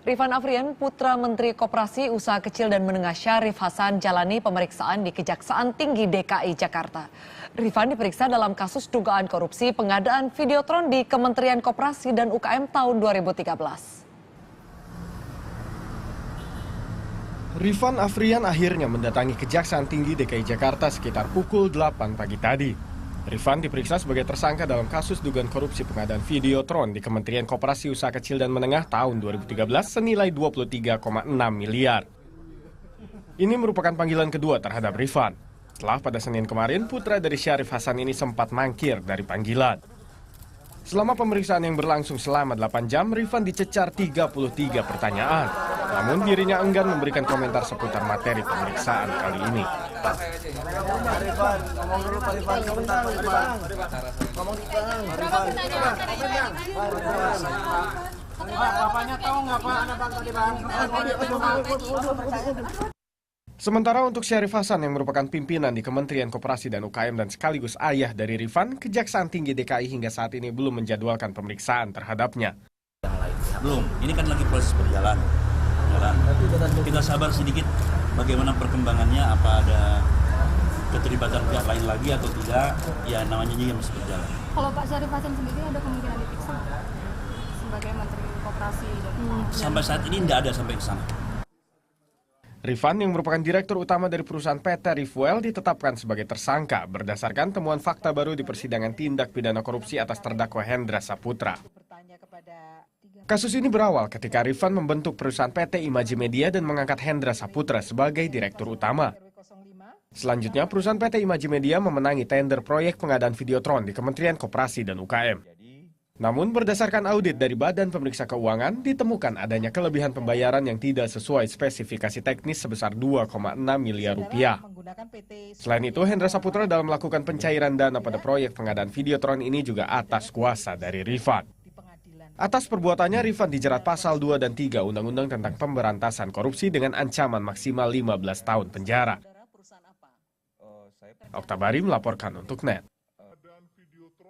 Rifan Afrian, putra Menteri Koperasi, Usaha Kecil dan Menengah Syarif Hasan jalani pemeriksaan di Kejaksaan Tinggi DKI Jakarta. Rifan diperiksa dalam kasus dugaan korupsi pengadaan Videotron di Kementerian Koperasi dan UKM tahun 2013. Rifan Afrian akhirnya mendatangi Kejaksaan Tinggi DKI Jakarta sekitar pukul 8 pagi tadi. Rifan diperiksa sebagai tersangka dalam kasus dugaan korupsi pengadaan Videotron di Kementerian Koperasi Usaha Kecil dan Menengah tahun 2013 senilai 23,6 miliar. Ini merupakan panggilan kedua terhadap Rifan. Setelah pada Senin kemarin, putra dari Syarif Hasan ini sempat mangkir dari panggilan. Selama pemeriksaan yang berlangsung selama 8 jam, Rifan dicecar 33 pertanyaan. Namun dirinya enggan memberikan komentar seputar materi pemeriksaan kali ini. Sementara untuk Syarif Hasan yang merupakan pimpinan di Kementerian Koperasi dan UKM dan sekaligus ayah dari Rifan, Kejaksaan Tinggi DKI hingga saat ini belum menjadwalkan pemeriksaan terhadapnya. Belum, ini kan lagi proses berjalan. Kita sabar sedikit bagaimana perkembangannya, apa ada keterlibatan pihak lain lagi atau tidak, ya namanya juga masih berjalan. Kalau Pak Syarif Hasan sendiri ada kemungkinan diperiksa sebagai Menteri Koperasi dan sampai saat ini tidak ada sampai ke sana. Rifan yang merupakan direktur utama dari perusahaan PT Rifuel ditetapkan sebagai tersangka berdasarkan temuan fakta baru di persidangan tindak pidana korupsi atas terdakwa Hendra Saputra. Kasus ini berawal ketika Rifan membentuk perusahaan PT Imaji Media dan mengangkat Hendra Saputra sebagai direktur utama. Selanjutnya, perusahaan PT Imaji Media memenangi tender proyek pengadaan Videotron di Kementerian Koperasi dan UKM. Namun berdasarkan audit dari Badan Pemeriksa Keuangan, ditemukan adanya kelebihan pembayaran yang tidak sesuai spesifikasi teknis sebesar 2,6 miliar rupiah. Selain itu, Hendra Saputra dalam melakukan pencairan dana pada proyek pengadaan Videotron ini juga atas kuasa dari Rifan. Atas perbuatannya, Rifan dijerat pasal 2 dan 3 Undang-Undang tentang Pemberantasan Korupsi dengan ancaman maksimal 15 tahun penjara. Oktabari melaporkan untuk NET.